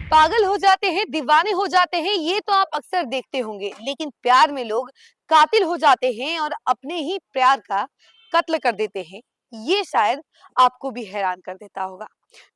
पागल हो जाते हैं, दीवाने हो जाते हैं, ये तो आप अक्सर देखते होंगे। लेकिन प्यार में लोग कातिल हो जाते हैं और अपने ही प्यार का कत्ल कर देते हैं। ये शायद आपको भी हैरान कर देता होगा।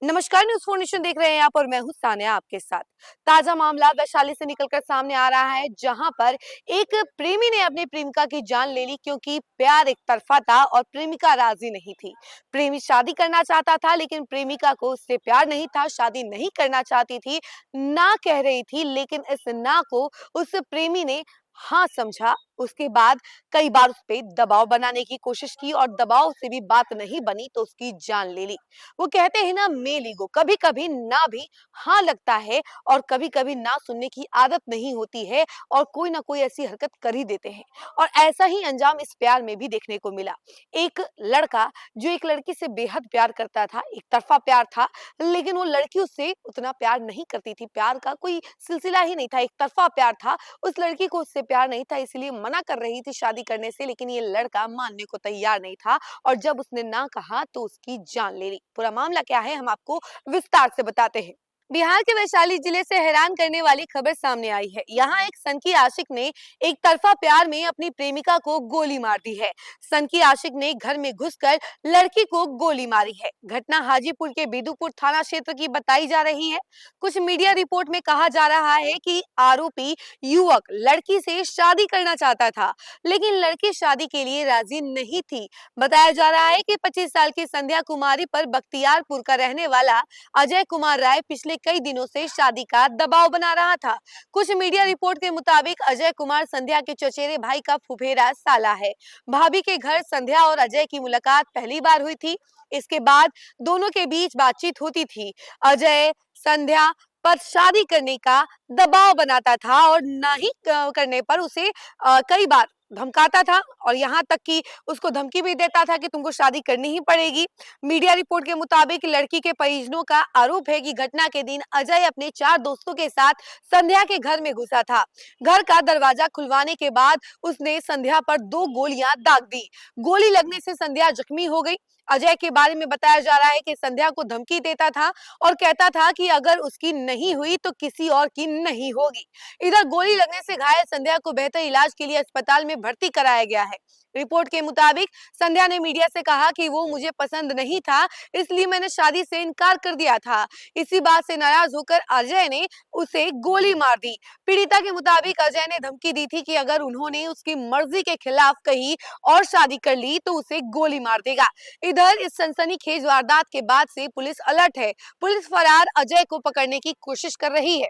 नमस्कार, न्यूज़ 4 नेशन देख रहे हैं आप और मैं हूं सानिया आपके साथ। ताजा मामला वैशाली से निकलकर सामने आ रहा है, जहां पर एक प्रेमी ने अपनी प्रेमिका की जान ले ली क्योंकि प्यार एक तरफा था और प्रेमिका राजी नहीं थी। प्रेमी शादी करना चाहता था, लेकिन प्रेमिका को उससे प्यार नहीं था, शादी नहीं करना चाहती थी, ना कह रही थी। लेकिन इस ना को उस प्रेमी ने हाँ समझा। उसके बाद कई बार उस पे दबाव बनाने की कोशिश की और दबाव से भी बात नहीं बनी तो उसकी जान ले ली। वो कहते हैं ना, मेल ईगो, कभी कभी ना भी हाँ लगता है और कभी कभी ना सुनने की आदत नहीं होती है और कोई ना कोई ऐसी हरकत कर ही देते हैं। और ऐसा ही अंजाम इस प्यार में भी देखने को मिला। एक लड़का जो एक लड़की से बेहद प्यार करता था, एक तरफा प्यार था, लेकिन वो लड़की उससे उतना प्यार नहीं करती थी, प्यार का कोई सिलसिला ही नहीं था, एक तरफा प्यार था। उस लड़की को उससे प्यार नहीं था, इसलिए मना कर रही थी शादी करने से, लेकिन ये लड़का मानने को तैयार नहीं था और जब उसने ना कहा तो उसकी जान ले ली। पूरा मामला क्या है, हम आपको विस्तार से बताते हैं। बिहार के वैशाली जिले से हैरान करने वाली खबर सामने आई है। यहाँ एक सनकी आशिक ने एक तरफा प्यार में अपनी प्रेमिका को गोली मार दी है। सनकी आशिक ने घर में घुसकर लड़की को गोली मारी है। घटना हाजीपुर के बिदुपुर थाना क्षेत्र की बताई जा रही है। कुछ मीडिया रिपोर्ट में कहा जा रहा है कि आरोपी युवक लड़की से शादी करना चाहता था, लेकिन लड़की शादी के लिए राजी नहीं थी। बताया जा रहा है कि 25 साल की संध्या कुमारी पर बख्तियारपुर का रहने वाला अजय कुमार राय पिछले कई दिनों से शादी का दबाव बना रहा था। कुछ मीडिया रिपोर्ट के मुताबिक अजय कुमार संध्या के चचेरे भाई का फुफेरा साला है। भाभी के घर संध्या और अजय की मुलाकात पहली बार हुई थी। इसके बाद दोनों के बीच बातचीत होती थी। अजय संध्या पर शादी करने का दबाव बनाता था और नहीं करने पर उसे कई बार धमकाता था और यहाँ तक कि उसको धमकी भी देता था कि तुमको शादी करनी ही पड़ेगी। मीडिया रिपोर्ट के मुताबिक लड़की के परिजनों का आरोप है कि घटना के दिन अजय अपने 4 दोस्तों के साथ संध्या के घर में घुसा था। घर का दरवाजा खुलवाने के बाद उसने संध्या पर 2 गोलियां दाग दी। गोली लगने से संध्या जख्मी हो गई। अजय के बारे में बताया जा रहा है कि संध्या को धमकी देता था और कहता था कि अगर उसकी नहीं हुई तो किसी और की नहीं होगी। इधर गोली लगने से घायल संध्या को बेहतर इलाज के लिए अस्पताल में भर्ती कराया गया है। रिपोर्ट के मुताबिक संध्या ने मीडिया से कहा कि वो मुझे पसंद नहीं था, इसलिए मैंने शादी से इनकार कर दिया था। इसी बात से नाराज होकर अजय ने उसे गोली मार दी। पीड़िता के मुताबिक अजय ने धमकी दी थी कि अगर उन्होंने उसकी मर्जी के खिलाफ कहीं और शादी कर ली तो उसे गोली मार देगा। इधर इस सनसनीखेज वारदात के बाद से पुलिस अलर्ट है। पुलिस फरार अजय को पकड़ने की कोशिश कर रही है।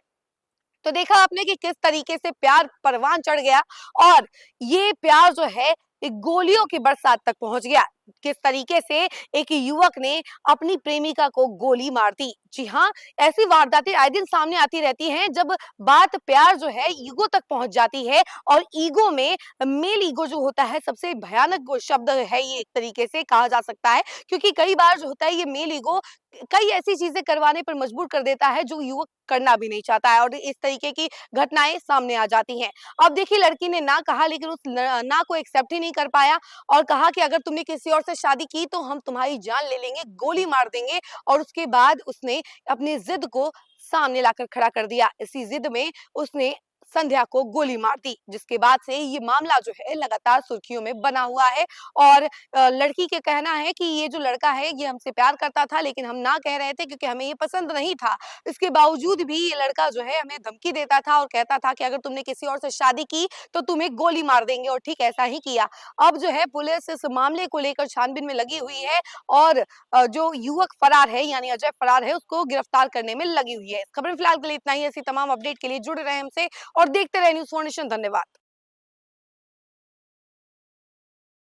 तो देखा आपने कि किस तरीके से प्यार परवान चढ़ गया और ये प्यार जो है एक गोलियों की बरसात तक पहुंच गया। किस तरीके से एक युवक ने अपनी प्रेमिका को गोली मार दी। जी हाँ, ऐसी वारदातें आए दिन सामने आती रहती हैं जब बात प्यार जो है ईगो तक पहुंच जाती है। और ईगो में मेल ईगो जो होता है सबसे भयानक शब्द है, ये एक तरीके से कहा जा सकता है, क्योंकि कई बार जो होता है ये मेल ईगो कई ऐसी चीजें करवाने पर मजबूर कर देता है जो युवक करना भी नहीं चाहता है और इस तरीके की घटनाएं सामने आ जाती हैं। अब देखिए, लड़की ने ना कहा, लेकिन उस ना को एक्सेप्ट ही नहीं कर पाया और कहा कि अगर तुमने किसी और से शादी की तो हम तुम्हारी जान ले लेंगे, गोली मार देंगे। और उसके बाद उसने अपनी जिद को सामने लाकर खड़ा कर दिया। इसी जिद में उसने संध्या को गोली मार दी, जिसके बाद से ये मामला जो है लगातार सुर्खियों में बना हुआ है। और लड़की के कहना है कि ये जो लड़का है ये हमसे प्यार करता था, लेकिन हम ना कह रहे थे क्योंकि हमें ये पसंद नहीं था। इसके बावजूद भी ये लड़का जो है हमें धमकी देता था और कहता था कि अगर तुमने किसी और से शादी की तो तुम्हें गोली मार देंगे, और ठीक ऐसा ही किया। अब जो है पुलिस इस मामले को लेकर छानबीन में लगी हुई है और जो युवक फरार है यानी अजय फरार है उसको गिरफ्तार करने में लगी हुई है। खबर फिलहाल के लिए इतना ही। ऐसी तमाम अपडेट के लिए जुड़े रहे हमसे और देखते रहे न्यूज़ 4 नेशन। धन्यवाद।